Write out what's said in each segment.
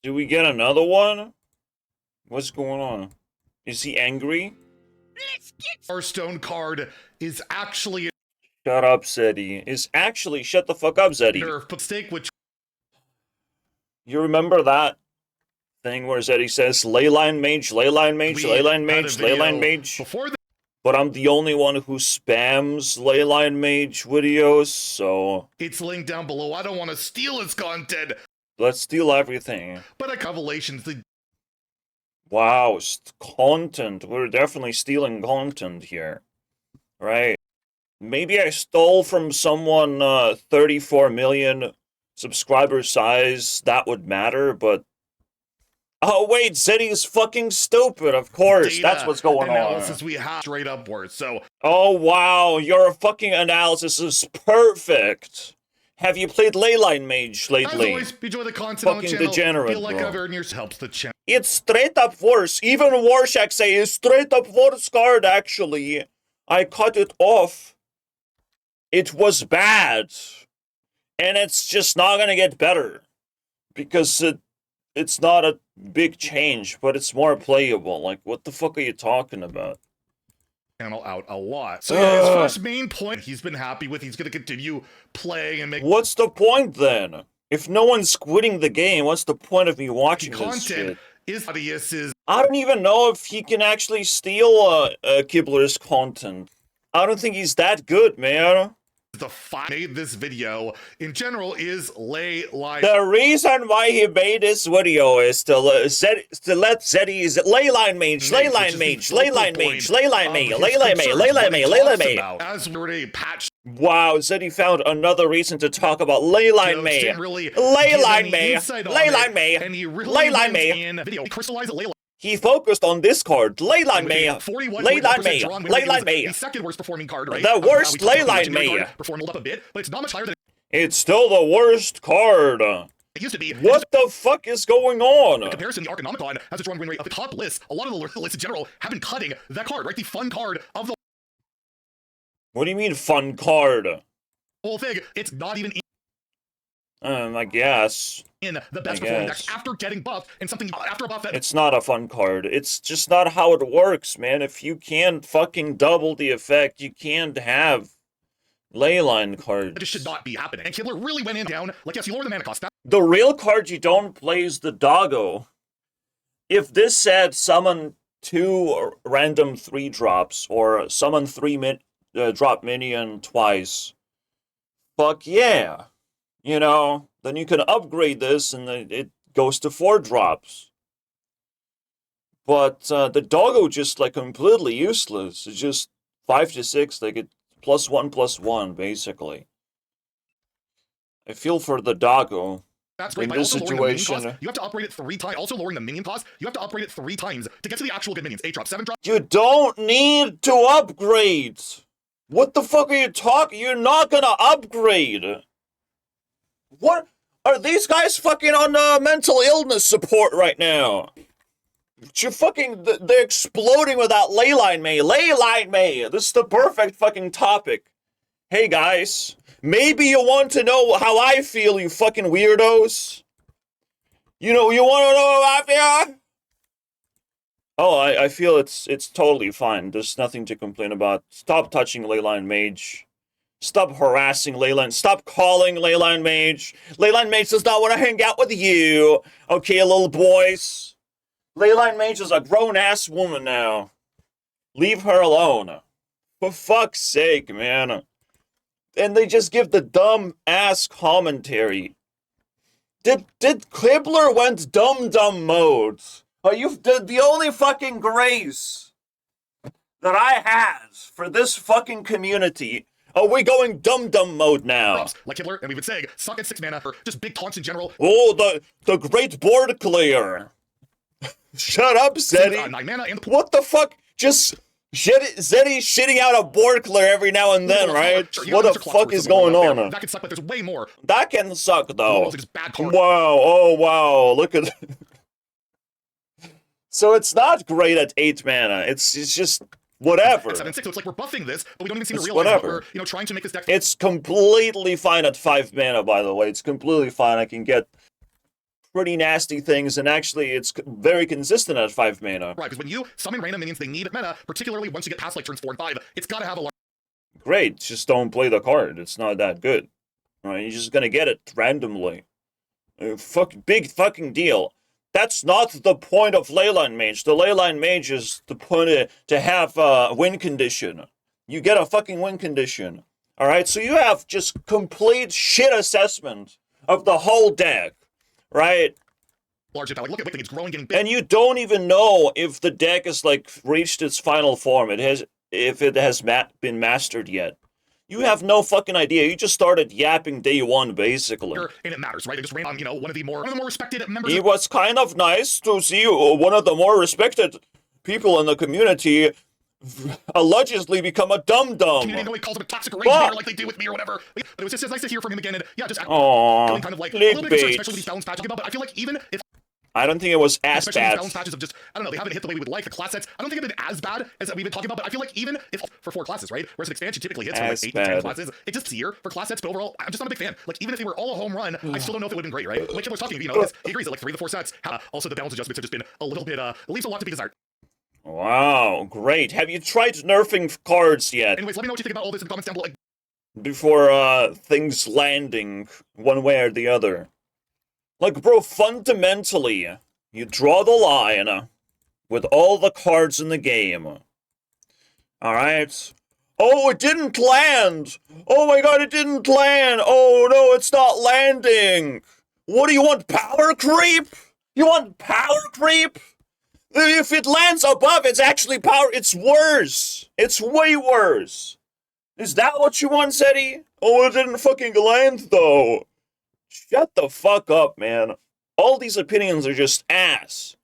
Do we get another one? What's going on? Is he angry? Hearthstone card is actually Shut up, Zeddy. Shut the fuck up, Zeddy. nerf mistake, which You remember that thing where Zeddy says, Leyline Mage, Leyline Mage, Leyline Mage, Leyline Mage? Before the But I'm the only one who spams Leyline Mage videos, so it's linked down below. I don't want to steal his content, let's steal everything. but a revelations. Wow, content. We're definitely stealing content here. Right. Maybe I stole from someone 34 million subscriber size. That would matter, but... Oh, wait, Zeddy's fucking stupid, of course. That's what's going analysis on. we have straight upwards, so... Oh, wow, your fucking analysis is perfect. Have you played Leyline Mage lately? As always, enjoy the content on the channel. Degenerate, feel like bro. I've earned yours helps the channel. It's straight up worse. Even Warshak say is straight up worse card, actually. I cut it off. It was bad. And it's just not gonna get better. Because it's not a big change, but it's more playable. Like, what the fuck are you talking about? Channel out a lot. So yeah, his first main point he's been happy with. He's going to continue playing and make... What's the point, then? If no one's quitting the game, what's the point of me watching this shit? His audience is... I don't even know if he can actually steal Kibler's content. I don't think he's that good, man. The made this video in general is Leyline. The reason why he made this video is to let Zeddy's Leyline Mage, Leyline Mage, Leyline Mage, Leyline Mage, Leyline Mage, Leyline Mage, Leyline Mage. As we're a patch. Wow, Zeddy found another reason to talk about Leyline Mage, Leyline Mage, Leyline Mage, and he really Leyline Mage. in video crystallized Leyline. He focused on this card, Leyline Mage, Leyline Mage, Leyline Mage. The second worst performing card, right? The worst Leyline Mage. Performed up a bit, but it's not much higher than it's still the worst card. it used to be. What the fuck is going on? In comparison, the Arconomicon has its run win rate of the top list. A lot of the lists in general have been cutting that card, right? The fun card of the What do you mean fun card? whole thing. It's not even I guess. in the best performing decks after getting buffed and something after a buff that it's not a fun card. It's just not how it works, man. If you can't fucking double the effect, you can't have Leyline cards. it just should not be happening. And Kibler really went in down. Like, yes, you lower the mana cost. The real card you don't play is the Doggo. If this said summon 2 random 3-drops or summon 3-drop minion twice, fuck yeah. You know, then you can upgrade this and it goes to 4 drops. But the Doggo just like completely useless. It's just 5 to 6, like it +1/+1 basically. I feel for the Doggo. That's great. In By this also lowering the minion situation, cost, you have to upgrade it 3 times. Also lowering the minion cost, you have to upgrade it 3 times to get to the actual good minions. 8 drop, 7 drop. You don't need to upgrade. What the fuck are you talking? You're not gonna upgrade. What? Are these guys fucking on mental illness support right now? You're fucking... They're exploding with that Leyline Mage. Leyline Mage! This is the perfect fucking topic. Hey guys, maybe you want to know how I feel, you fucking weirdos? You know, you want to know how I feel? Oh, I feel it's totally fine. There's nothing to complain about. Stop touching Leyline Mage. Stop harassing Leyline. Stop calling Leyline Mage. Leyline Mage does not want to hang out with you. Okay, little boys. Leyline Mage is a grown-ass woman now. Leave her alone. For fuck's sake, man. And they just give the dumb-ass commentary. Did Kibler went dumb mode? Are you the only fucking grace that I had for this fucking community? Are we going dumb mode now? Like Kibler, and we've been saying, suck at 6 mana for just big taunts in general. Oh, the great board clear. Shut up, Zeddy. 9 mana and What the fuck? Just Zeddy shitting out a board clear every now and then, right? What the fuck is going on? That can suck, but there's way more. That can suck, though. Just bad card. Wow, oh wow, look at... So it's not great at 8 mana. It's just... whatever. At 7/6, so it's like we're buffing this, but we don't even seem to It's realize that whatever. we're, trying to make this deck. It's completely fine at 5 mana, by the way. It's completely fine. I can get pretty nasty things, and actually it's very consistent at 5 mana. Right, because when you summon random minions, they need mana, particularly once you get past like turns 4 and 5. It's got to have a large. Great, just don't play the card. It's not that good. Right? You're just gonna get it randomly. Big fucking deal. That's not the point of Leyline Mage. The Leyline Mage is the point to have a win condition. You get a fucking win condition. Alright, so you have just complete shit assessment of the whole deck. Right? Large impact. Like, look at Wickling, it's growing, getting big. And you don't even know if the deck is like reached its final form. If it has been mastered yet. You have no fucking idea. You just started yapping day one, basically. And it matters, right? They just ran on, one of the more respected members. It was kind of nice to see one of the more respected people in the community allegedly become a dum-dum. Community, he calls him a toxic originator like they do with me or whatever. But it was just nice to hear from him again, and yeah, just feeling kind of like a little bit concerned, especially with these balance patches. But I feel like even if I don't think it was as especially bad. These balance patches of just, I don't know, they haven't hit the way we would like. The class sets, I don't think they've been as bad as we've been talking about, but I feel like even if for 4 classes, right? Whereas an expansion typically hits for like 8 to 10 classes, it just here for class sets, but overall, I'm just not a big fan. Like, even if they were all a home run, I still don't know if it would have been great, right? Like Kibler was talking, he agrees that like 3 of the 4 sets, also the balance adjustments have just been a little bit, leaves a lot to be desired. Wow, great. Have you tried nerfing cards yet? Anyways, let me know what you think about all this in the comments down below. Before, things landing one way or the other. Like, bro, fundamentally, you draw the line with all the cards in the game. Alright? Oh, it didn't land! Oh my god, it didn't land! Oh no, it's not landing! What do you want, power creep? You want power creep? If it lands above, it's actually power. It's worse. It's way worse. Is that what you want, Zeddy? Oh, it didn't fucking land, though. Shut the fuck up, man. All these opinions are just ass.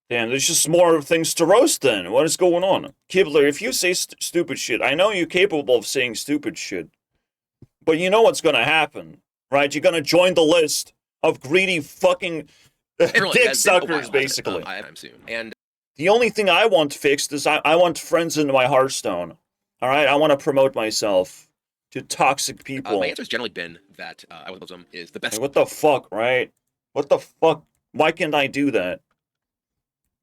Damn, there's just more things to roast then. What is going on? Kibler, if you say stupid shit, I know you're capable of saying stupid shit. But you know what's gonna happen, right? You're gonna join the list of greedy fucking dick suckers, basically. I'm soon. And the only thing I want fixed is I want friends in my Hearthstone. Alright? I want to promote myself to toxic people. my answer's generally been that Iwolism is the best. Hey, what the fuck, right? What the fuck? Why can't I do that?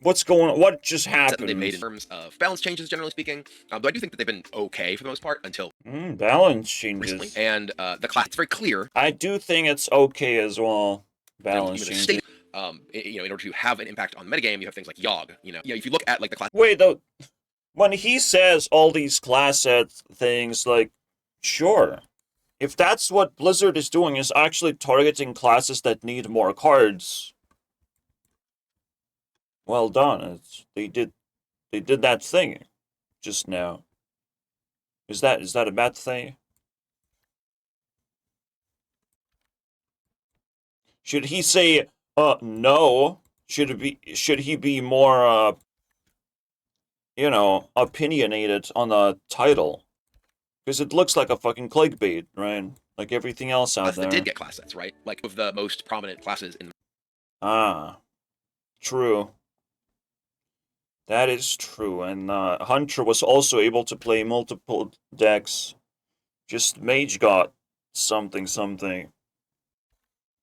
What's going on? What just happened? That they made in terms of balance changes, generally speaking. Though I do think that they've been okay for the most part until balance changes. recently. And the class is very clear. I do think it's okay as well. Balance changes. In order to have an impact on the metagame, you have things like Yogg. If you look at like the class. Wait, though, when he says all these class set things, like, sure, if that's what Blizzard is doing, is actually targeting classes that need more cards. Well done. They did that thing just now. Is that a bad thing? Should he say no? Should he be more opinionated on the title? Because it looks like a fucking clickbait, right? Like everything else out there. That did get class sets, right? Like of the most prominent classes in. True. That is true, and Hunter was also able to play multiple decks. Just Mage got something.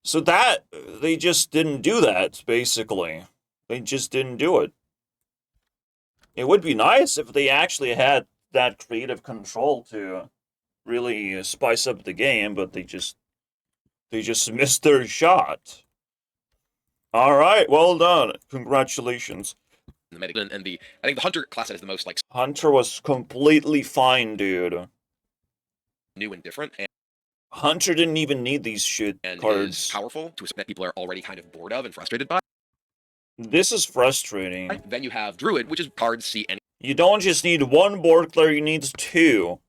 So that, they just didn't do that, basically. They just didn't do it. It would be nice if they actually had that creative control to really spice up the game, but they just missed their shot. Alright, well done. Congratulations. The medic and I think the Hunter class set is the most like Hunter was completely fine, dude. New and different. And Hunter didn't even need these shit cards. Is powerful to a that people are already kind of bored of and frustrated by. This is frustrating. Then you have Druid, which is cards see any. You don't just need one board clear, you need 2.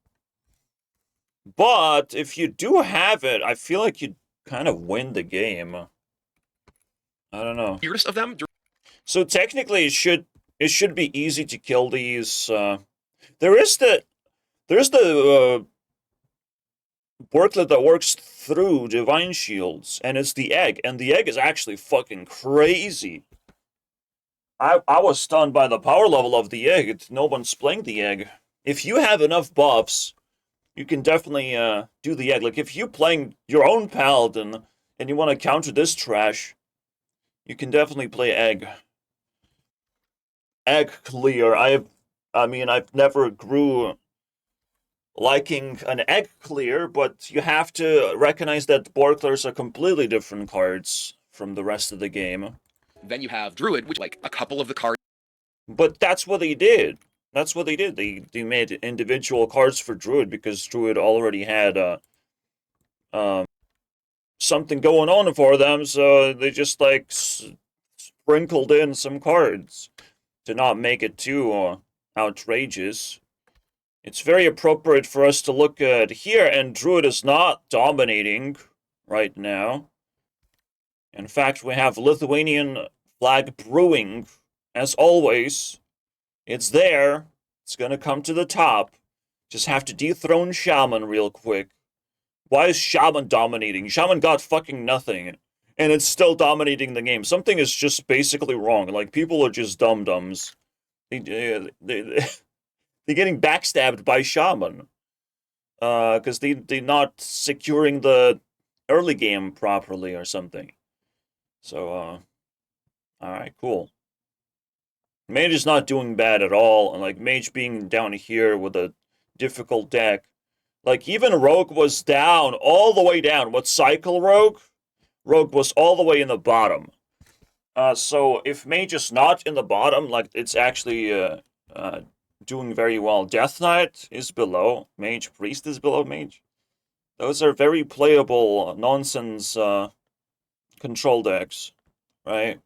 But if you do have it, I feel like you kind of win the game. I don't know. Weirdest of them. So technically, it should be easy to kill these. There's the worklet that works through Divine Shields, and it's the egg, and the egg is actually fucking crazy. I was stunned by the power level of the egg. No one's playing the egg. If you have enough buffs, you can definitely do the egg. Like, if you're playing your own Paladin, and you want to counter this trash, You can definitely play egg. Egg clear. I've never grew liking an egg clear, but you have to recognize that Borklers are completely different cards from the rest of the game. Then you have Druid, which like a couple of the cards. But that's what they did. That's what they did. They made individual cards for Druid because Druid already had something going on for them, so they just like sprinkled in some cards to not make it too outrageous. It's very appropriate for us to look at here, and Druid is not dominating right now. In fact, we have Lithuanian flag brewing, as always. It's there. It's gonna come to the top. Just have to dethrone Shaman real quick. Why is Shaman dominating? Shaman got fucking nothing, and it's still dominating the game. Something is just basically wrong. Like, people are just dum-dums. They're getting backstabbed by Shaman. Because they're not securing the early game properly or something. So, alright, cool. Mage is not doing bad at all, and like Mage being down here with a difficult deck. Like, even Rogue was down, all the way down. What, Cycle Rogue? Rogue was all the way in the bottom. So if Mage is not in the bottom, like, it's actually doing very well. Death Knight is below Mage. Priest is below Mage. Those are very playable nonsense control decks, right?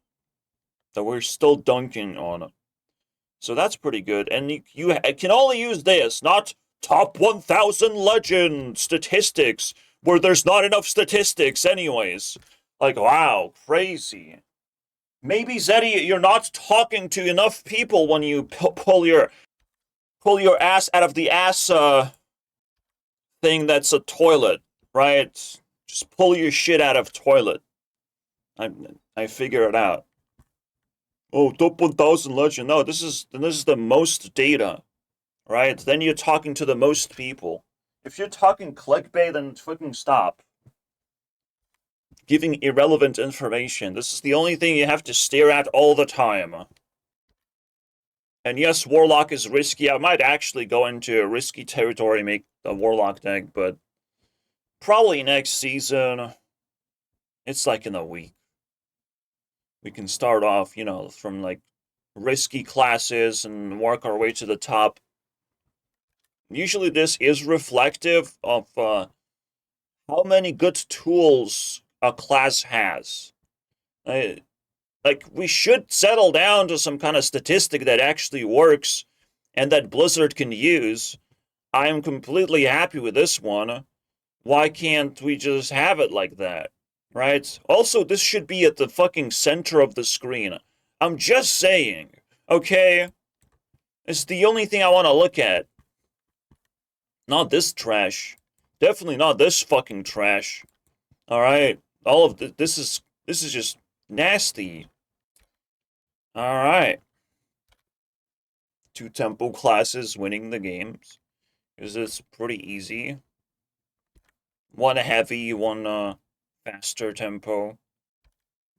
That we're still dunking on. So that's pretty good. And you can only use this, not top 1000 legend statistics, where there's not enough statistics anyways. Like, wow, crazy. Maybe, Zeddy, you're not talking to enough people when you pull your ass out of the ass thing that's a toilet, right? Just pull your shit out of toilet. I figure it out. Oh, top 1000 legend. No, this is the most data, right? Then you're talking to the most people. If you're talking clickbait, then fucking stop. Giving irrelevant information. This is the only thing you have to stare at all the time. And yes, Warlock is risky. I might actually go into risky territory, make a Warlock deck, but probably next season. It's like in a week. We can start off, from like risky classes and work our way to the top. Usually this is reflective of how many good tools a class has. Like, we should settle down to some kind of statistic that actually works and that Blizzard can use. I am completely happy with this one. Why can't we just have it like that? Right? Also, this should be at the fucking center of the screen. I'm just saying, okay? It's the only thing I want to look at. Not this trash. Definitely not this fucking trash. Alright? All of this is just nasty. Alright. 2 tempo classes winning the games. Because it's pretty easy. One heavy, one faster tempo.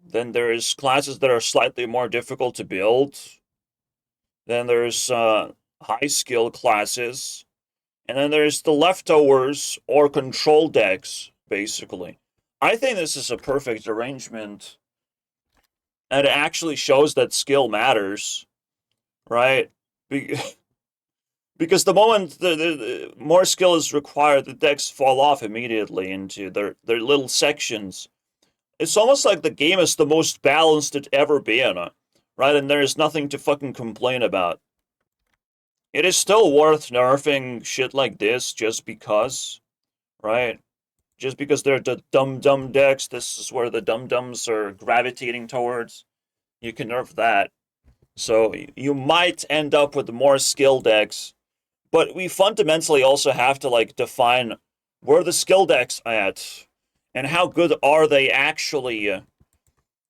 Then there's classes that are slightly more difficult to build. Then there's high skill classes. And then there's the leftovers or control decks, basically. I think this is a perfect arrangement. And it actually shows that skill matters, right? Because the moment the more skill is required, the decks fall off immediately into their little sections. It's almost like the game is the most balanced it's ever been, right? And there's nothing to fucking complain about. It is still worth nerfing shit like this just because, right? Just because they're the dumb decks, this is where the dum-dums are gravitating towards. You can nerf that. So you might end up with more skill decks. But we fundamentally also have to, like, define where the skill decks are at. And how good are they actually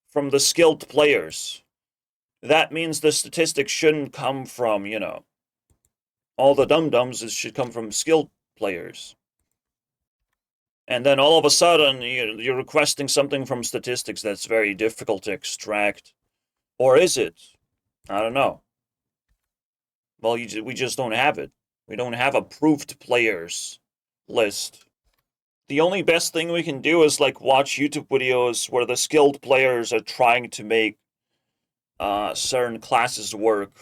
from the skilled players. That means the statistics shouldn't come from, all the dum-dums. It should come from skilled players. And then all of a sudden, you're requesting something from statistics that's very difficult to extract. Or is it? I don't know. Well, we just don't have it. We don't have approved players list. The only best thing we can do is, like, watch YouTube videos where the skilled players are trying to make certain classes work.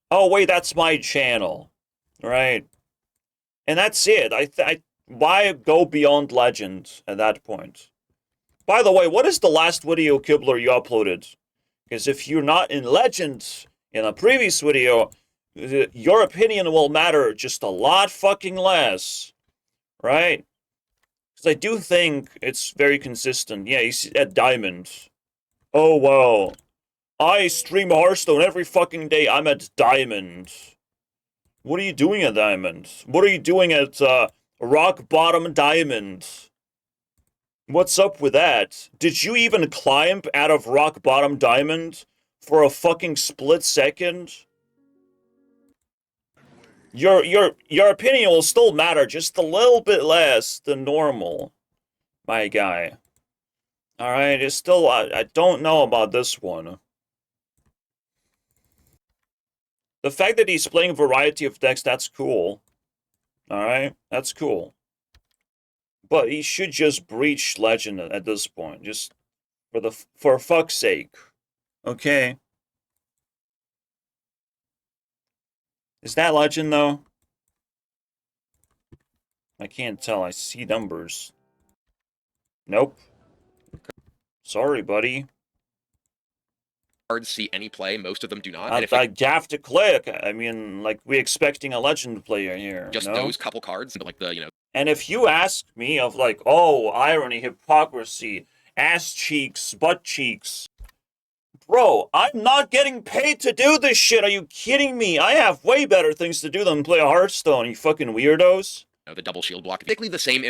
Oh, wait, that's my channel. Right? And that's it. Why go beyond legend at that point? By the way, what is the last video, Kibler, you uploaded? Because if you're not in legend in a previous video, your opinion will matter just a lot fucking less. Right? Because I do think it's very consistent. Yeah, he's at Diamond. Oh, wow. I stream Hearthstone every fucking day. I'm at Diamond. What are you doing at Diamond? What are you doing at Rock Bottom Diamond? What's up with that? Did you even climb out of Rock Bottom Diamond for a fucking split second? Your opinion will still matter just a little bit less than normal, my guy. Alright, it's still, I don't know about this one. The fact that he's playing a variety of decks, that's cool. Alright, that's cool. But he should just breach legend at this point, just for fuck's sake. Okay. Is that legend, though? I can't tell. I see numbers. Nope. Sorry, buddy. Hard to see any play. Most of them do not. I have to click. I mean, like, we're expecting a legend player here. Just those couple cards, like the, And if you ask me of, like, oh, irony, hypocrisy, ass cheeks, butt cheeks. Bro, I'm not getting paid to do this shit. Are you kidding me? I have way better things to do than play a Hearthstone, you fucking weirdos. the double shield block, particularly the same.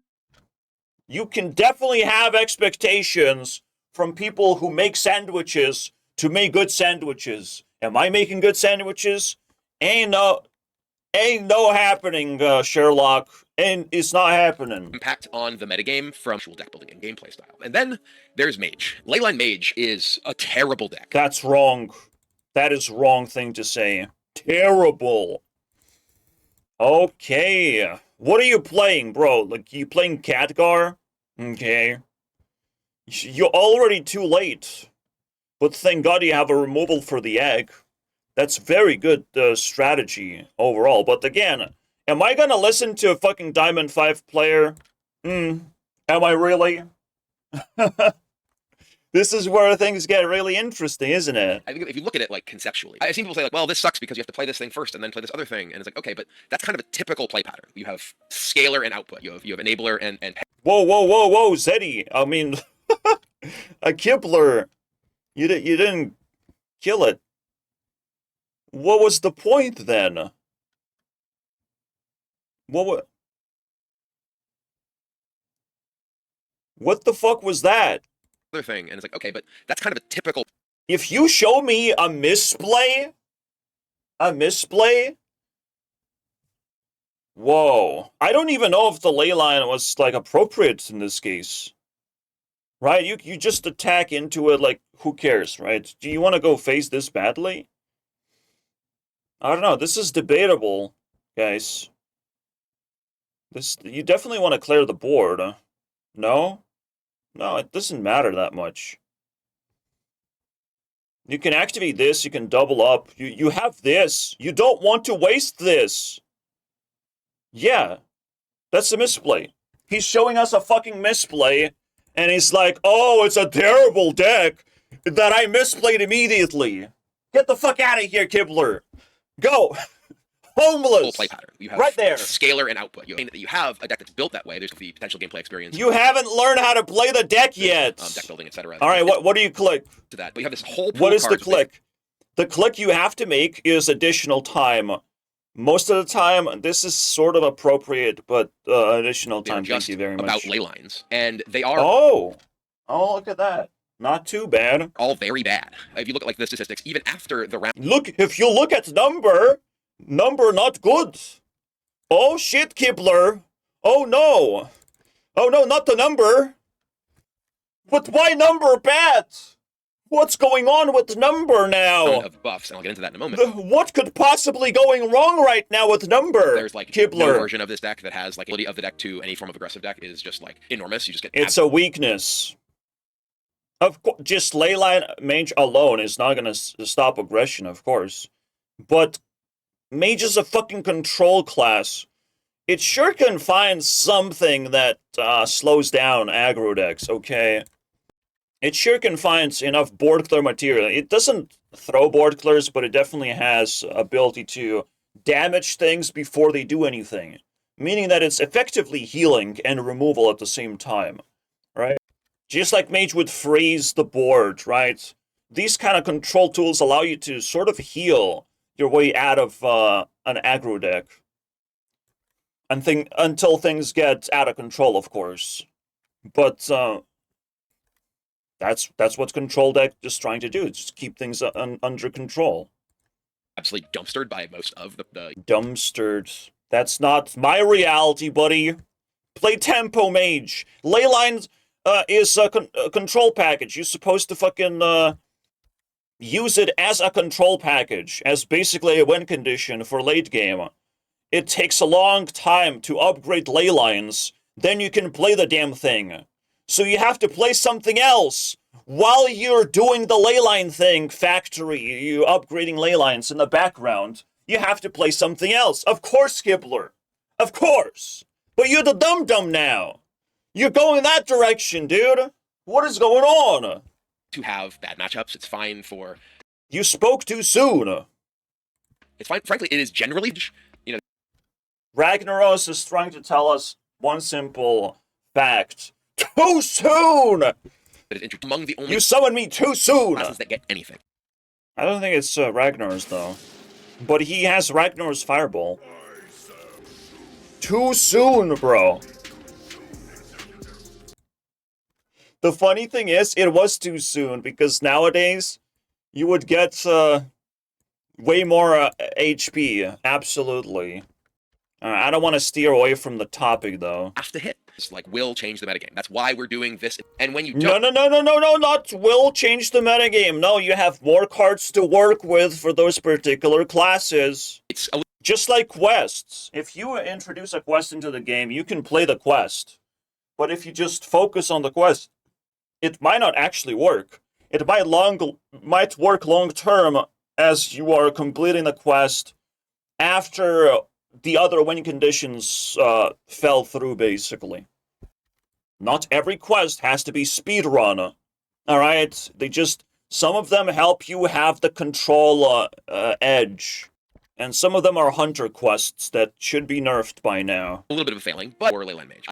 You can definitely have expectations from people who make sandwiches to make good sandwiches. Am I making good sandwiches? Ain't no happening, Sherlock. And it's not happening. Impact on the metagame from actual deck building and gameplay style. And then there's Mage. Leyline Mage is a terrible deck. That's wrong. That is wrong thing to say. Terrible. Okay. What are you playing, bro? Like, you playing Khadgar? Okay. You're already too late. But thank God you have a removal for the egg. That's very good strategy overall. But again, am I gonna listen to a fucking Diamond 5 player? Am I really? This is where things get really interesting, isn't it? I think if you look at it, like, conceptually, I've seen people say, like, well, this sucks because you have to play this thing first and then play this other thing. And it's like, okay, but that's kind of a typical play pattern. You have scalar and output. You have enabler and Whoa, Zeddy. I mean, a Kibler. You didn't kill it. What was the point then? What the fuck was that? other thing. And it's like, okay, but that's kind of a typical. If you show me a misplay, whoa. I don't even know if the ley line was, like, appropriate in this case. Right? You just attack into it, like, who cares, right? Do you want to go face this badly? I don't know. This is debatable, guys. You definitely want to clear the board. No? No, it doesn't matter that much. You can activate this, you can double up. You have this. You don't want to waste this. Yeah. That's a misplay. He's showing us a fucking misplay, and he's like, oh, it's a terrible deck that I misplayed immediately. Get the fuck out of here, Kibler. Go. Homeless. Play pattern. You have right there. Scalar and output. You have a deck that's built that way. There's the potential gameplay experience. You haven't learned how to play the deck yet. Deck building, etc. All right, what do you click? To that, but you have this whole. What is the click? The click you have to make is additional time. Most of the time, this is sort of appropriate, but additional time. Thank you very much. About ley lines, and they are. Oh, look at that. Not too bad. All very bad. If you look at, like, the statistics, even after the round. Look, if you look at number not good. Oh shit, Kibler. Oh no. Oh no, not the number! But why number bad? What's going on with number now? Of buffs, and I'll get into that in a moment. What could possibly going wrong right now with number? There's like Kibler. no version of this deck that has like ability of the deck to any form of aggressive deck is just like enormous. You just get It's a weakness. Of course, just Leyline Mage alone is not gonna stop aggression, of course. But Mage is a fucking control class. It sure can find something that slows down aggro decks, okay? It sure can find enough board clear material. It doesn't throw board clears, but it definitely has ability to damage things before they do anything. Meaning that it's effectively healing and removal at the same time, right? Just like Mage would freeze the board, right? These kind of control tools allow you to sort of heal your way out of an aggro deck. Until things get out of control, of course. But that's what control deck is trying to do. Just keep things under control. absolutely dumpstered by most of the Dumpstered. That's not my reality, buddy. Play Tempo Mage. Leyline is a control package. You're supposed to fucking use it as a control package, as basically a win condition for late game. It takes a long time to upgrade ley lines, then you can play the damn thing. So you have to play something else while you're doing the leyline thing, factory, you upgrading ley lines in the background. You have to play something else. Of course, Kibler. Of course. But you're the dum-dum now. You're going that direction, dude. What is going on? to have bad matchups. It's fine for. You spoke too soon. It's fine. Frankly, it is generally, Ragnaros is trying to tell us one simple fact. Too soon! that is among the only You summoned me too soon! classes that get anything. I don't think it's Ragnaros, though. But he has Ragnaros Fireball. Too soon, bro. The funny thing is, it was too soon, because nowadays, you would get way more HP. Absolutely. I don't want to steer away from the topic, though. Have to hit. It's like will change the metagame. That's why we're doing this. And when you don't, No, not will change the metagame. No, you have more cards to work with for those particular classes. it's Just like quests. If you introduce a quest into the game, you can play the quest. But if you just focus on the quest, it might not actually work. It might work long term as you are completing the quest after the other win conditions fell through, basically. Not every quest has to be speedrun. Alright? Some of them help you have the control edge. And some of them are hunter quests that should be nerfed by now. a little bit of a failing, but we're Leyline Mage.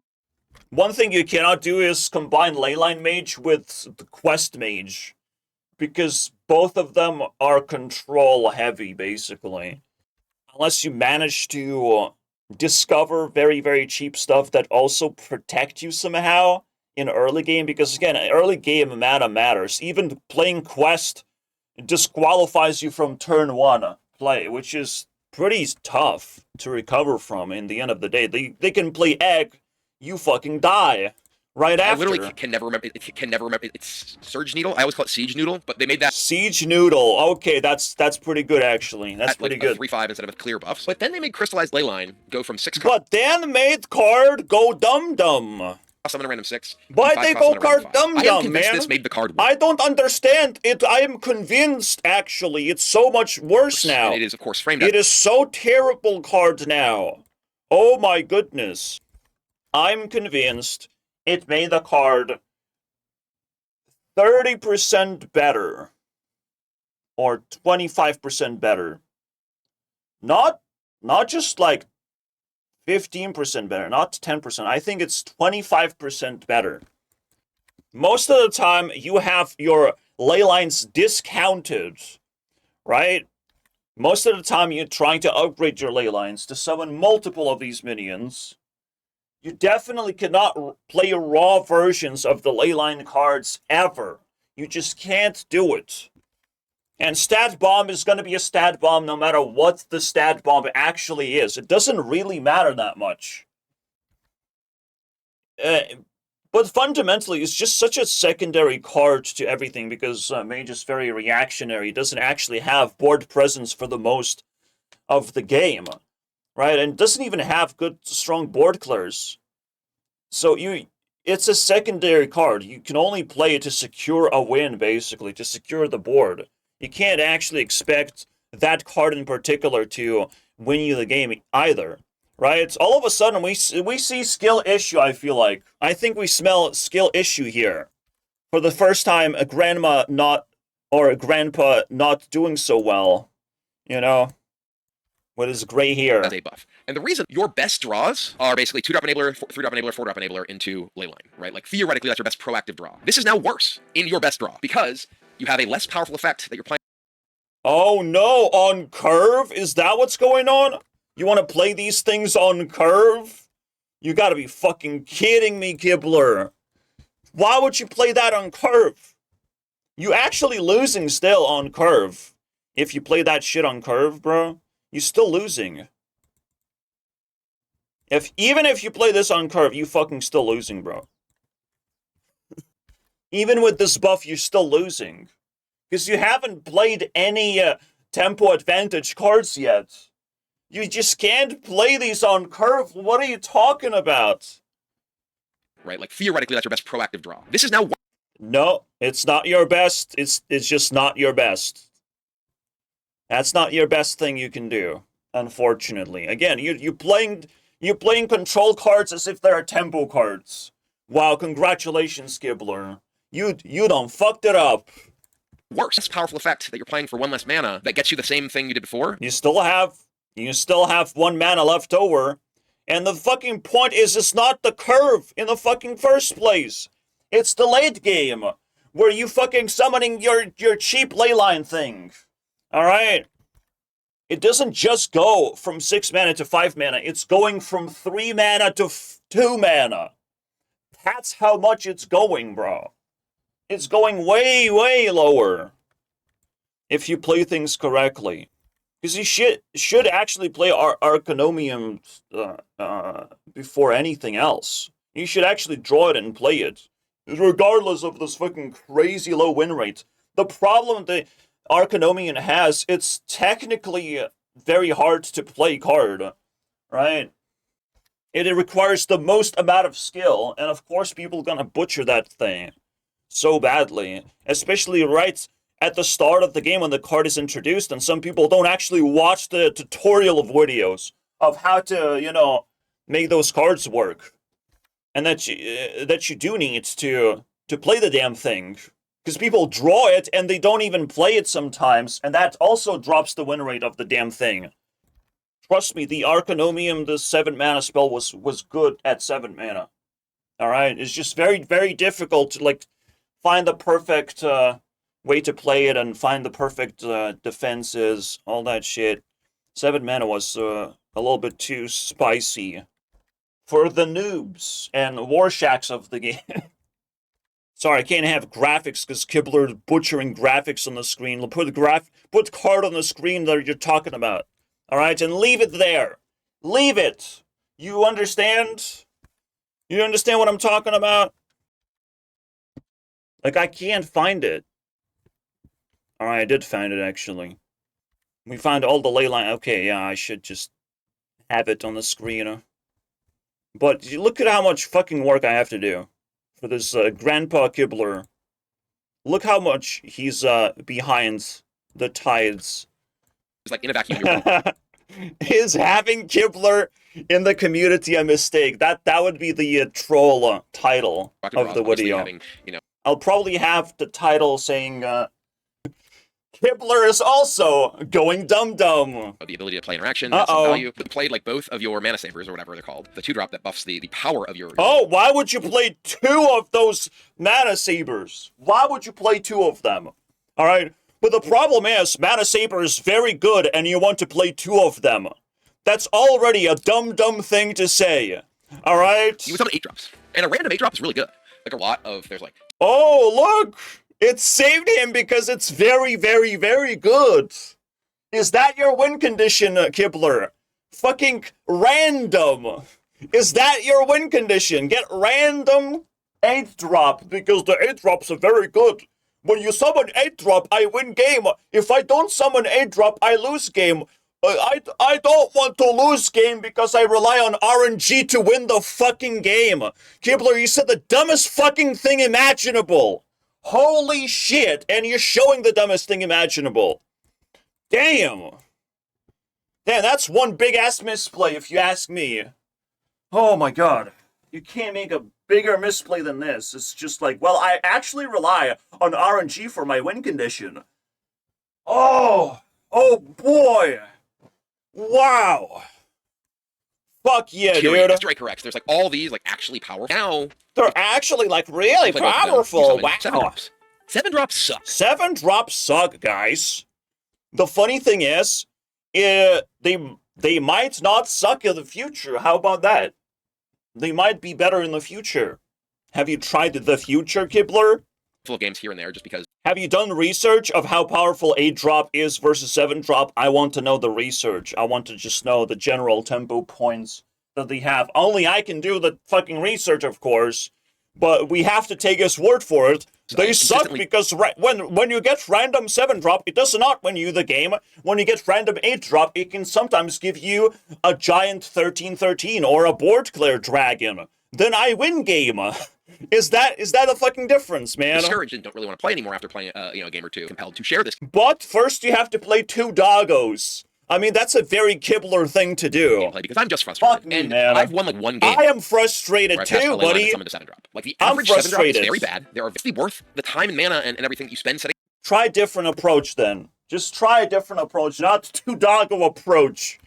One thing you cannot do is combine Leyline Mage with the Quest Mage. Because both of them are control heavy, basically. Unless you manage to discover very, very cheap stuff that also protect you somehow in early game. Because again, early game mana matters. Even playing Quest disqualifies you from turn 1 play, which is pretty tough to recover from in the end of the day. They can play Egg, you fucking die right I after. literally can never remember. It can never remember. It's Surge Needle. I always call it Siege Noodle, but they made that Siege Noodle. Okay, that's pretty good, actually. That's at, pretty like, good. a 3/5 instead of a clear buffs. But then they made Crystallized Leyline go from 6 But then made card go dum-dum. summon a random 6. Why D5 they cost go summon a random card 5. I am dum-dum, convinced man? this made the card work. I don't understand it. I am convinced, actually. It's so much worse now. And it is, of course, framed It as is so terrible card now. Oh my goodness. I'm convinced it made the card 30% better. Or 25% better. Not just like 15% better, not 10%. I think it's 25% better. Most of the time, you have your ley lines discounted, right? Most of the time, you're trying to upgrade your ley lines to summon multiple of these minions. You definitely cannot play raw versions of the ley line cards ever. You just can't do it. And Stat Bomb is going to be a Stat Bomb no matter what the Stat Bomb actually is. It doesn't really matter that much. uh, but fundamentally, it's just such a secondary card to everything because Mage is very reactionary. It doesn't actually have board presence for the most of the game, right? And doesn't even have good, strong board clears. So it's a secondary card. You can only play it to secure a win, basically, to secure the board. You can't actually expect that card in particular to win you the game either, right? All of a sudden, we see skill issue, I feel like. I think we smell skill issue here. For the first time, a grandma or a grandpa not doing so well, you know? With his gray hair. As a buff. And the reason your best draws are basically 2-drop enabler, 3-drop enabler, 4-drop enabler into Leyline, right? Like theoretically, that's your best proactive draw. This is now worse in your best draw because you have a less powerful effect that you're playing. Oh no, on curve? Is that what's going on? You want to play these things on curve? You gotta be fucking kidding me, Kibler. Why would you play that on curve? You actually losing still on curve. If you play that shit on curve, bro. You're still losing. Even if you play this on curve, you fucking still losing, bro. Even with this buff, you're still losing. Because you haven't played any tempo advantage cards yet. You just can't play these on curve. What are you talking about? Right, like theoretically, that's your best proactive draw. This is now. No, it's not your best. It's just not your best. That's not your best thing you can do, unfortunately. Again, you're playing control cards as if they're tempo cards. Wow, congratulations, Kibler. You done fucked it up. Worse, powerful effect that you're playing for 1 less mana that gets you the same thing you did before. You still have 1 mana left over, and the fucking point is it's not the curve in the fucking first place. It's the late game where you fucking summoning your cheap leyline thing. Alright? It doesn't just go from 6 mana to 5 mana. It's going from 3 mana to 2 mana. That's how much it's going, bro. It's going way, way lower. If you play things correctly. Because you should actually play Arcanomium before anything else. You should actually draw it and play it. Regardless of this fucking crazy low win rate. The problem that Arcanomian has, it's technically very hard to play card, right? It requires the most amount of skill, and of course people are gonna butcher that thing so badly, especially right at the start of the game when the card is introduced, and some people don't actually watch the tutorial of videos of how to, make those cards work, and that you do need to play the damn thing. Because people draw it, and they don't even play it sometimes, and that also drops the win rate of the damn thing. Trust me, the Arcanomium, the 7 mana spell, was good at 7 mana. Alright? It's just very, very difficult to, find the perfect way to play it, and find the perfect defenses, all that shit. 7 mana was a little bit too spicy for the noobs and warshacks of the game. Sorry, I can't have graphics because Kibler is butchering graphics on the screen. Put card on the screen that you're talking about. Alright, and leave it there. Leave it. You understand? You understand what I'm talking about? I can't find it. Alright, I did find it, actually. We found all the ley line. Okay, yeah, I should just have it on the screen. But look at how much fucking work I have to do for this Grandpa Kibler. Look how much he's behind the tides. It's in a vacuum. Is having Kibler in the community a mistake? That would be the troll title of the video. I'll probably have the title saying Kibler is also going dum-dum. The ability to play interaction, and some value. But played both of your mana savers, or whatever they're called. The 2-drop that buffs the power of your... Oh, why would you play 2 of those mana sabers? Why would you play 2 of them? Alright? But the problem is, mana saber is very good, and you want to play 2 of them. That's already a dumb thing to say. Alright? You would summon 8-drops. And a random 8-drop is really good. A lot of... There's Oh, look! It saved him because it's very, very, very good. Is that your win condition, Kibler? Fucking random. Is that your win condition? Get random 8-drop, because the 8-drops are very good. When you summon 8-drop, I win game. If I don't summon 8-drop, I lose game. I don't want to lose game because I rely on RNG to win the fucking game. Kibler, you said the dumbest fucking thing imaginable. Holy shit, and you're showing the dumbest thing imaginable. Damn. Damn, that's one big-ass misplay if you ask me. Oh my god. You can't make a bigger misplay than this. It's just like, well, I actually rely on RNG for my win condition. Oh boy. Wow. Fuck yeah, Period. dude. Strike corrects. There's like all these like actually powerful. Now they're actually like really powerful. Wow. 7 drops. 7 drops suck. 7 drops suck, guys. The funny thing is, they might not suck in the future. How about that? They might be better in the future. Have you tried the future, Kibler? Full games here and there just because. Have you done research of how powerful 8-drop is versus 7-drop? I want to know the research. I want to just know the general tempo points that they have. Only I can do the fucking research, of course. But we have to take his word for it. They suck because when you get random 7-drop, it does not win you the game. When you get random 8-drop, it can sometimes give you a giant 13-13 or a board clear dragon. Then I win game. Is that a fucking difference, man? Discouraged and don't really want to play anymore after playing a game or two. Compelled to share this. But first you have to play 2 doggos. I mean, that's a very Kibler thing to do. Because I'm just frustrated. Fuck me, and man. I've won like 1 game. I am frustrated too, buddy. Like the average 7-drop is very bad. They are basically worth the time and mana and everything that you spend setting. Try a different approach then. Just try a different approach, not 2 doggo approach.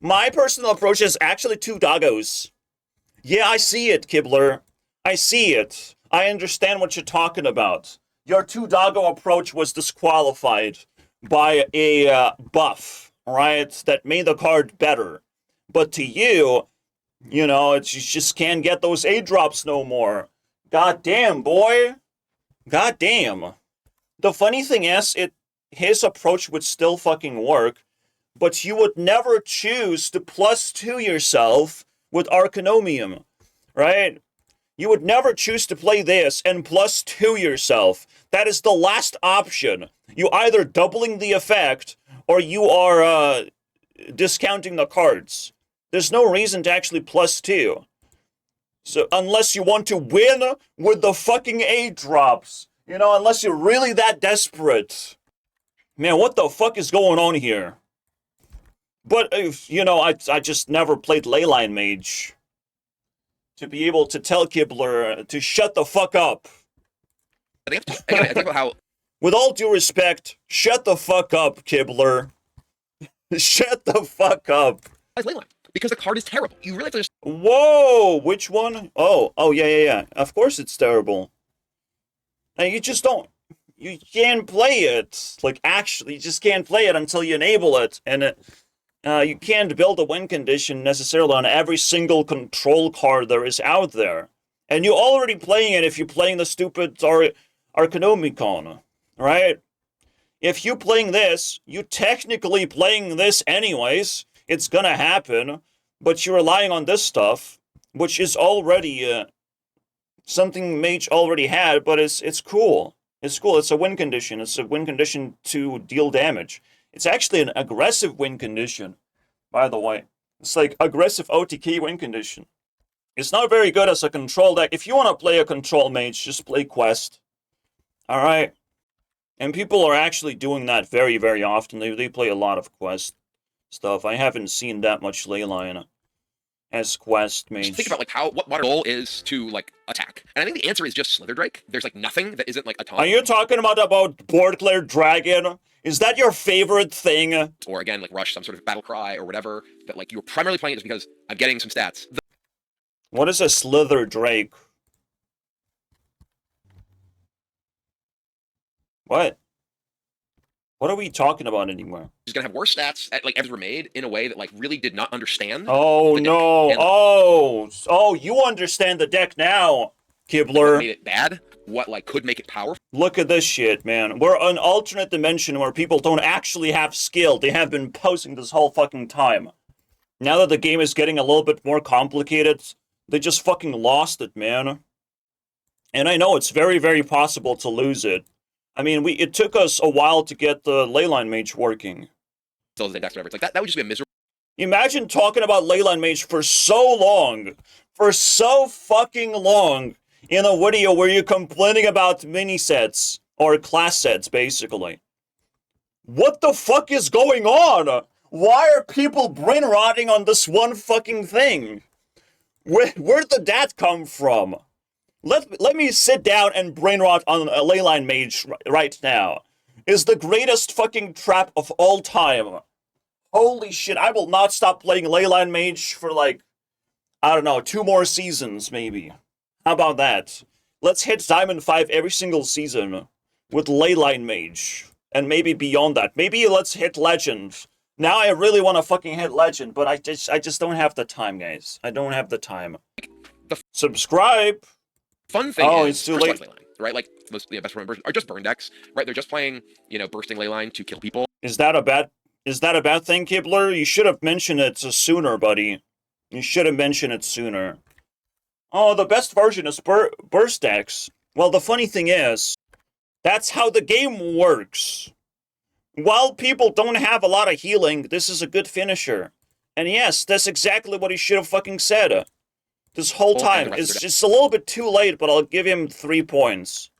My personal approach is actually 2 doggos. Yeah, I see it, Kibler. I see it. I understand what you're talking about. Your 2 doggo approach was disqualified by a buff. Right, that made the card better. But to you, you know, you just can't get those 8-drops no more. God damn, boy. God damn. The funny thing is, his approach would still fucking work, but you would never choose to +2 yourself with Arcanomium, right? You would never choose to play this and +2 yourself. That is the last option. You either doubling the effect or you are discounting the cards. There's no reason to actually +2. So unless you want to win with the fucking 8-drops. You know, unless you're really that desperate. Man, what the fuck is going on here? But, you know, I just never played Leyline Mage. To be able to tell Kibler to shut the fuck up. I think about how. With all due respect, shut the fuck up, Kibler. Shut the fuck up. Leyline, because the card is terrible. You really have to just. Whoa, which one? Oh, yeah. Of course it's terrible. Now you just don't. You can't play it. Like, actually, you just can't play it until you enable it. And you can't build a win condition necessarily on every single control card there is out there. And you're already playing it if you're playing the stupid Arcanomicon, right? If you're playing this, you're technically playing this anyways. It's gonna happen. But you're relying on this stuff, which is already something Mage already had, but it's cool. It's cool. It's a win condition. It's a win condition to deal damage. It's actually an aggressive win condition, by the way. It's like aggressive OTK win condition. It's not very good as a control deck. If you want to play a control mage, just play Quest. Alright? And people are actually doing that very, very often. They play a lot of Quest stuff. I haven't seen that much Leyline as Quest mage. Just think about like what our goal is to like attack. And I think the answer is just Slither Drake. There's like nothing that isn't like a ton. Are you talking about Board Clear Dragon? Is that your favorite thing? Or again, like Rush, some sort of battle cry or whatever, that like you're primarily playing it just because I'm getting some stats. What is a Slither Drake? What? What are we talking about anymore? He's gonna have worse stats at like ever made in a way that like really did not understand. Oh no! Oh, you understand the deck now, Kibler. What made it bad? What like could make it powerful? Look at this shit, man. We're an alternate dimension where people don't actually have skill. They have been posing this whole fucking time, Now that the game is getting a little bit more complicated, they just fucking lost it, man. And I know it's very, very possible to lose it. I mean, it took us a while to get the Leyline Mage working. So the index, whatever. It's like that would just be a miserable. Imagine talking about Leyline Mage for so long, for so fucking long, in a video where you're complaining about mini sets, or class sets, basically. What the fuck is going on? Why are people brain rotting on this one fucking thing? Where did that come from? Let me sit down and brain rot on a Leyline Mage right now. Is the greatest fucking trap of all time. Holy shit, I will not stop playing Leyline Mage for like, I don't know, 2 more seasons maybe. How about that? Let's hit Diamond 5 every single season with Leyline Mage. And maybe beyond that. Maybe let's hit Legend. Now I really want to fucking hit Legend, but I just don't have the time, guys. I don't have the time. Subscribe! Fun thing is, it's too late. Leyline, right? Like most best remembered are just burn decks, right? They're just playing, bursting Leyline to kill people. Is that a bad thing, Kibler? You should have mentioned it sooner, buddy. You should have mentioned it sooner. Oh, the best version is burst decks. Well, the funny thing is, that's how the game works. While people don't have a lot of healing, this is a good finisher. And yes, that's exactly what he should have fucking said. This whole time. It's just a little bit too late, but I'll give him 3 points.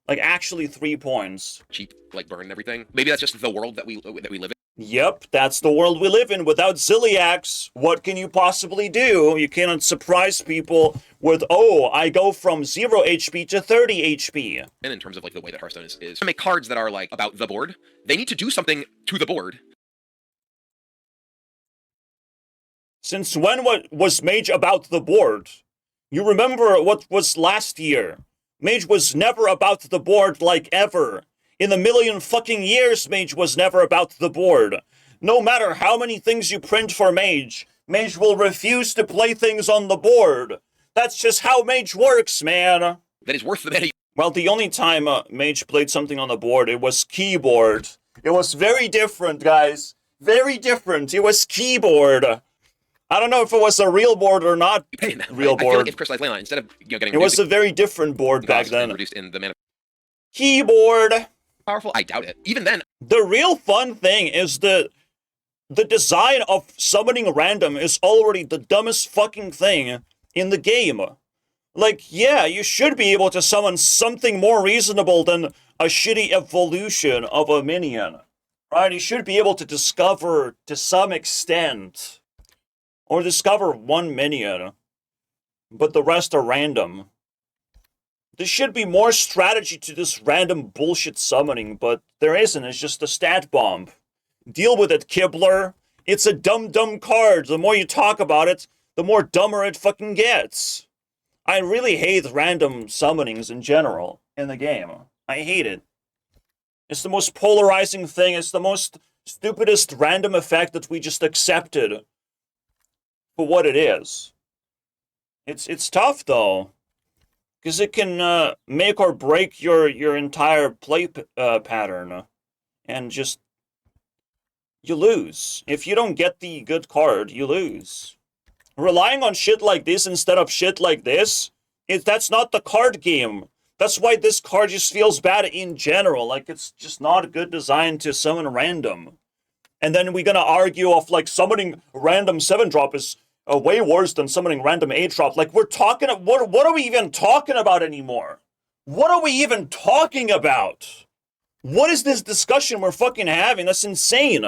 Like, actually 3 points. Cheap, like, burn and everything. Maybe that's just the world that we live in. Yep, that's the world we live in. Without Ziliax, what can you possibly do? You cannot surprise people with, oh, I go from 0 HP to 30 HP. And in terms of, like, the way that Hearthstone is to make cards that are, like, about the board, they need to do something to the board. Since when was Mage about the board? You remember what was last year. Mage was never about the board, like, ever. In a million fucking years, Mage was never about the board. No matter how many things you print for Mage, Mage will refuse to play things on the board. That's just how Mage works, man. That is worth the money. Well, the only time Mage played something on the board, it was keyboard. It was very different, guys. Very different. It was keyboard. I don't know if it was a real board or not. Real board. I feel like if Crystallized Leyline, instead of getting it was a very different board back then. Reduced in the mana. Keyboard. Powerful? I doubt it. Even then. The real fun thing is the design of summoning random is already the dumbest fucking thing in the game. Like, yeah, you should be able to summon something more reasonable than a shitty evolution of a minion. Right? You should be able to discover to some extent. Or discover one minion. But the rest are random. There should be more strategy to this random bullshit summoning, but there isn't. It's just a stat bomb. Deal with it, Kibler. It's a dumb card. The more you talk about it, the more dumber it fucking gets. I really hate random summonings in general in the game. I hate it. It's the most polarizing thing. It's the most stupidest random effect that we just accepted for what it is. It's tough, though. Because it can make or break your entire play pattern. And just... you lose. If you don't get the good card, you lose. Relying on shit like this instead of shit like this, that's not the card game. That's why this card just feels bad in general. Like, it's just not a good design to summon random. And then we're gonna argue of, like, summoning random 7-drop is way worse than summoning random 8-drop. Like, we're talking... What are we even talking about anymore? What are we even talking about? What is this discussion we're fucking having? That's insane.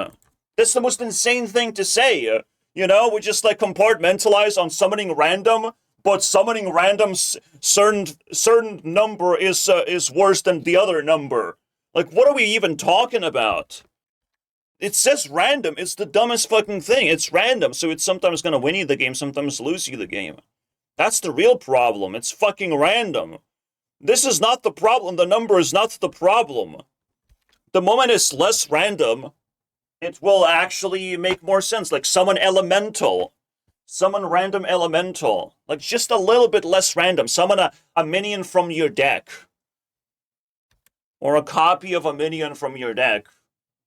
That's the most insane thing to say. You know, we just, like, compartmentalize on summoning random, but summoning random certain number is worse than the other number. Like, what are we even talking about? It says random. It's the dumbest fucking thing. It's random, so it's sometimes gonna win you the game, sometimes lose you the game. That's the real problem. It's fucking random. This is not the problem. The number is not the problem. The moment it's less random, it will actually make more sense. Like, summon elemental. Summon random elemental. Like, just a little bit less random. Summon a minion from your deck. Or a copy of a minion from your deck.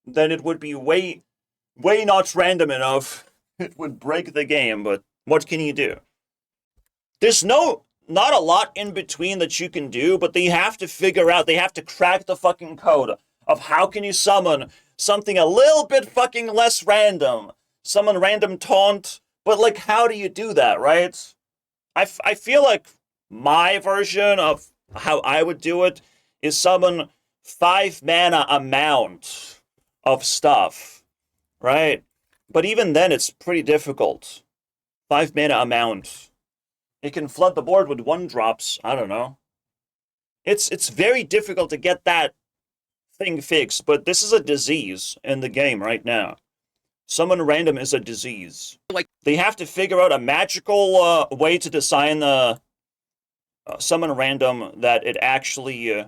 Then it would be way not random enough It would break the game, but what can you do? There's not a lot in between that you can do, but they have to figure out, they have to crack the fucking code of how can you summon something a little bit fucking less random. Summon random taunt, but like how do you do that, right? I feel like my version of how I would do it is summon 5 mana amount of stuff, right? But even then, it's pretty difficult. 5 mana amount. It can flood the board with 1-drops. I don't know. It's very difficult to get that thing fixed, but this is a disease in the game right now. Summon random is a disease. Like they have to figure out a magical way to design the summon random that it actually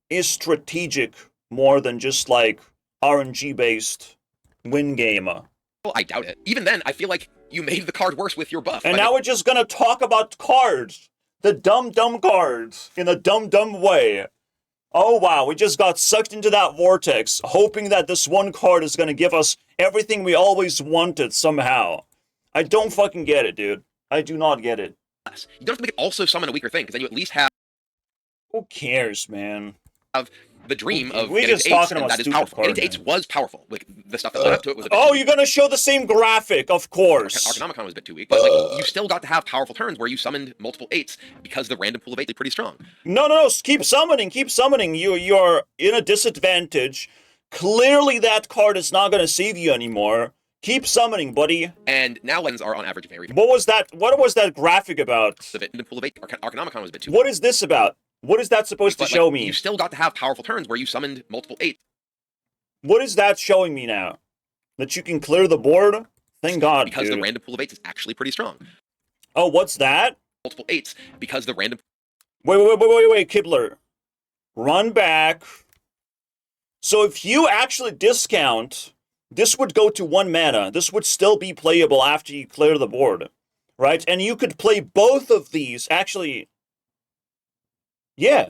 is strategic more than just like RNG based win game. well, I doubt it. Even then, I feel like you made the card worse with your buff. And now we're just gonna talk about cards. The dumb cards in a dumb way. Oh wow, we just got sucked into that vortex, hoping that this one card is gonna give us everything we always wanted somehow. I don't fucking get it, dude. I do not get it. You don't have to make it also summon a weaker thing, because then you at least have Who cares, man? the dream of We're getting just to 8s, talking and about that is stupid powerful. cards, Getting to 8s man. was powerful. Like, the stuff that led up to it was a bit Oh, too you're gonna show the same graphic, of course. Arcanomicon was a bit too weak, but like, you still got to have powerful turns where you summoned multiple 8s because the random pool of 8 is pretty strong. No, keep summoning. You're in a disadvantage. Clearly that card is not gonna save you anymore. Keep summoning, buddy. And now lens are on average very What was that graphic about? the pool of 8. Arcanomicon was a bit too What is this about? What is that supposed to but, show like, me? You still got to have powerful turns where you summoned multiple 8s. What is that showing me now? That you can clear the board? Thank God, Because dude. the random pool of 8s is actually pretty strong. Oh, what's that? Multiple 8s because the random... Wait, Kibler. Run back. So if you actually discount, this would go to 1 mana. This would still be playable after you clear the board, right? And you could play both of these. Actually, yeah.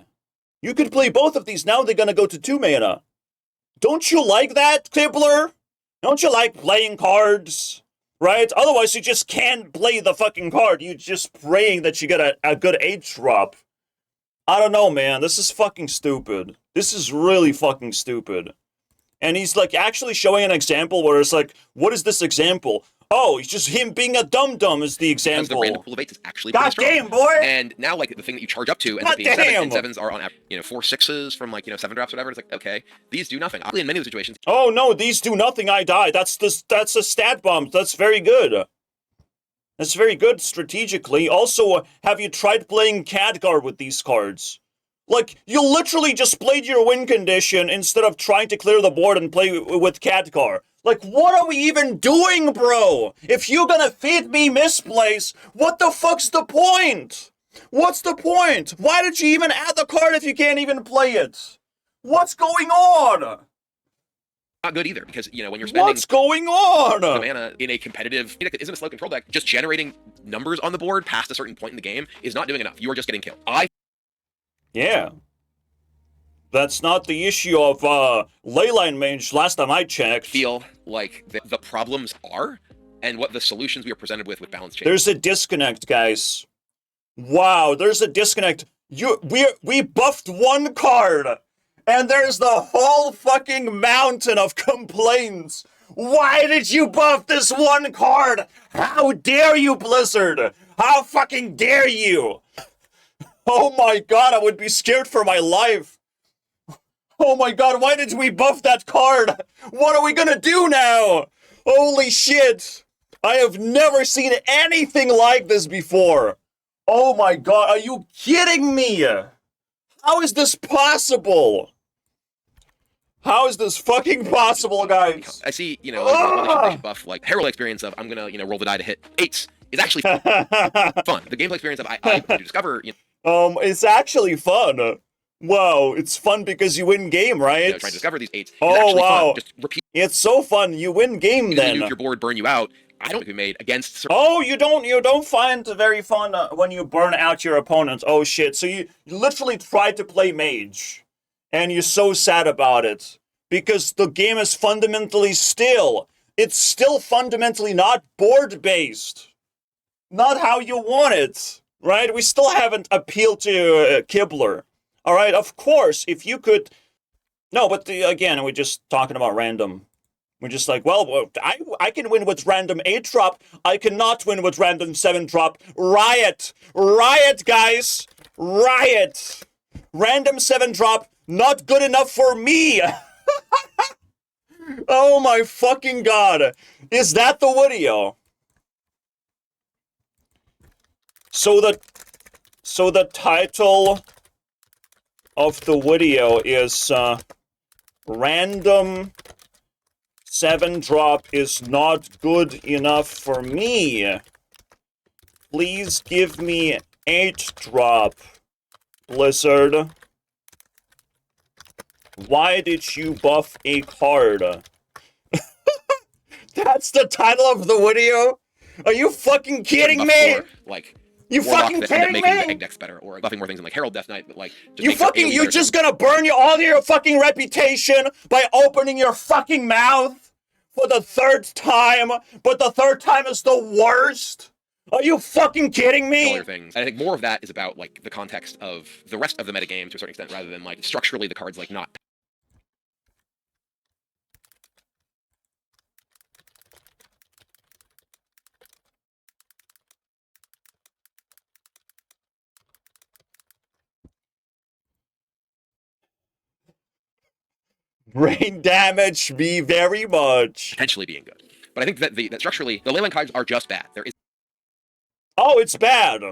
You could play both of these. Now they're gonna go to 2 mana. Don't you like that, Kibler? Don't you like playing cards? Right? Otherwise, you just can't play the fucking card. You're just praying that you get a good 8-drop. I don't know, man. This is fucking stupid. This is really fucking stupid. And he's like actually showing an example where it's like, what is this example? Oh, it's just him being a dum-dum is the Because the example. random pool of 8s is actually pretty God strong. damn, boy! And now, like, the thing that you charge up to ends God up being 7s, damn! and 7s are on average, 4 6s from, 7 drops, whatever. It's like, okay, these do nothing. Obviously, in many of the situations... Oh no, these do nothing, I die. That's a stat bomb. That's very good. That's very good strategically. Also, have you tried playing Khadgar with these cards? Like, you literally just played your win condition instead of trying to clear the board and play with Khadgar. Like, what are we even doing, bro? If you're gonna feed me misplays, what the fuck's the point? What's the point? Why did you even add the card if you can't even play it? What's going on? Not good either, because, when you're spending... What's going on? The mana in a competitive deck that isn't a slow control deck, just generating numbers on the board past a certain point in the game is not doing enough. You are just getting killed. Yeah. That's not the issue of Leyline Mage last time I checked. Feel like the problems are, and what the solutions we are presented with balance change. There's a disconnect, guys. Wow, there's a disconnect. We buffed 1 card, and there's the whole fucking mountain of complaints. Why did you buff this 1 card? How dare you, Blizzard? How fucking dare you? Oh my god, I would be scared for my life. Oh my god, why did we buff that card? What are we gonna do now? Holy shit. I have never seen anything like this before. Oh my god, are you kidding me? How is this possible? How is this fucking possible, guys? I see, they should buff, Herald experience of, I'm gonna, roll the die to hit 8s is actually fun. The gameplay experience of, I discover, It's actually fun. Wow, it's fun because you win game, right? trying to discover these 8s. Oh, wow. Fun. Just repeat. It's so fun. You win game then. Your board burn you out. I don't be made against. Oh, you don't find it very fun when you burn out your opponent. Oh shit! So you literally tried to play mage, and you're so sad about it because the game is fundamentally still it's still fundamentally not board-based. Not how you want it, right? We still haven't appealed to Kibler. All right, of course, if you could... No, but again, we're just talking about random. We're just like, well, I can win with random 8-drop. I cannot win with random 7-drop. Riot! Riot, guys! Riot! Random 7-drop, not good enough for me! Oh my fucking god. Is that the video? So the title of the video is Random 7-drop is not good enough for me. Please give me 8-drop, Blizzard. Why did you buff a card? That's the title of the video? Are you fucking kidding me? For, like, you fucking kidding making me? the egg decks better, or buffing more things in like Herald Death Knight, but like you're just gonna burn all your fucking reputation by opening your fucking mouth for the 3rd time, but the 3rd time is the worst? Are you fucking kidding me? Other things. And I think more of that is about like the context of the rest of the metagame to a certain extent, rather than like structurally the cards like not. Brain damage me very much. Potentially being good. But I think that that structurally, the leyline cards are just bad. There is. Oh, it's bad.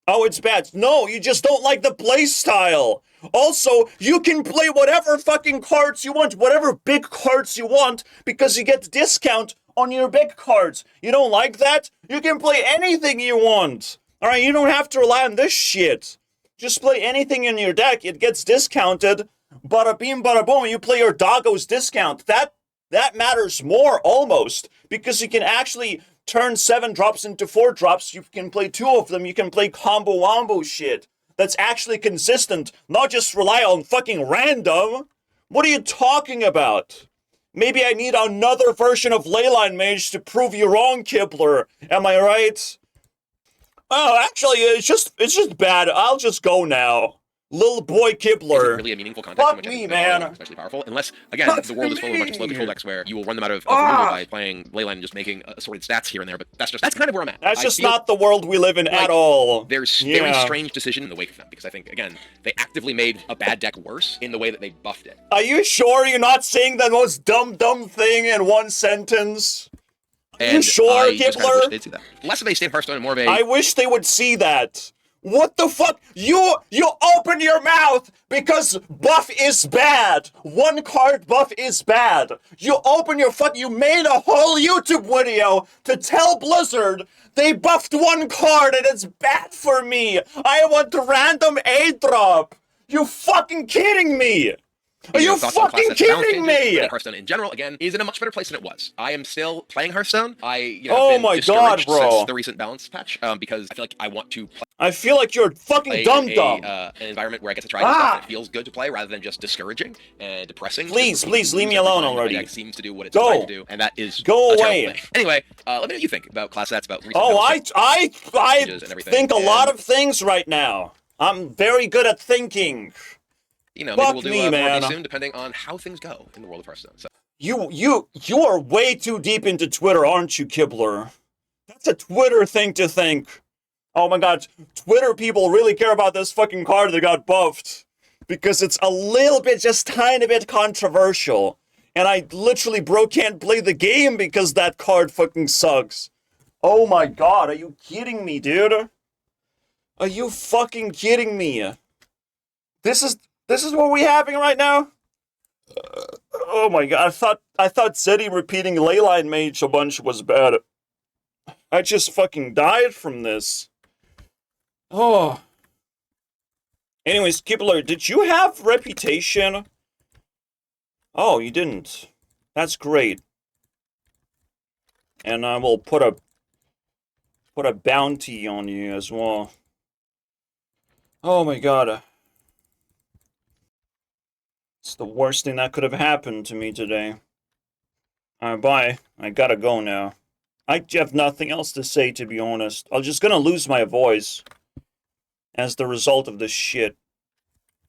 Oh, it's bad. No, you just don't like the play style. Also, you can play whatever fucking cards you want, whatever big cards you want, because you get discount on your big cards. You don't like that? You can play anything you want. Alright, you don't have to rely on this shit. Just play anything in your deck, it gets discounted. Bada beam, bada boom, you play your doggo's discount. That matters more, almost, because you can actually turn 7-drops into 4-drops. You can play 2 of them. You can play combo wombo shit. That's actually consistent, not just rely on fucking random. What are you talking about? Maybe I need another version of Leyline Mage to prove you wrong, Kibler. Am I right? Oh, actually, it's just bad. I'll just go now. Little boy Kibler. Really a meaningful context Fuck in which me, I think man. Especially powerful, unless again the world is full of a bunch of slow control decks where you will run them out of removal by playing Leyline and just making assorted stats here and there. But that's kind of where I'm at. That's just not the world we live in at all. There's very strange decision in the wake of them, because I think again they actively made a bad deck worse in the way that they buffed it. Are you sure you're not saying the most dumb thing in one sentence? Are you sure, Kibler? Kind of wish they'd see that. Less of a state of Hearthstone and more of a. I wish they would see that. What the fuck? You open your mouth because buff is bad. 1 card buff is bad. You open your you made a whole YouTube video to tell Blizzard they buffed 1 card and it's bad for me. I want random 8-drop. You fucking kidding me? Are you fucking kidding me? Hearthstone in general, again, is in a much better place than it was. I am still playing Hearthstone. I, oh have been my god, bro! Since the recent balance patch, because I feel like I want to play. I feel like you're fucking dumb. An environment where I get to try new stuff and it feels good to play, rather than just discouraging and depressing. Please leave me alone already. It seems to do what it's trying to do, and that is go away. Anyway, let me know what you think about class stats, about recent I think a lot of things right now. I'm very good at thinking. You know, maybe we'll do more soon, depending on how things go in the world of Hearthstone. So. You are way too deep into Twitter, aren't you, Kibler? That's a Twitter thing to think. Oh my god, Twitter people really care about this fucking card that got buffed. Because it's a little bit, just tiny bit controversial. And I literally, can't play the game because that card fucking sucks. Oh my god, are you kidding me, dude? Are you fucking kidding me? This is what we're having right now? Oh my god, I thought Zeddy repeating Leyline Mage a bunch was bad. I just fucking died from this. Oh. Anyways, Kibler, did you have reputation? Oh, you didn't. That's great. And I will put a bounty on you as well. Oh my god. It's the worst thing that could have happened to me today. Bye. I gotta go now. I have nothing else to say, to be honest. I'm just gonna lose my voice as the result of this shit.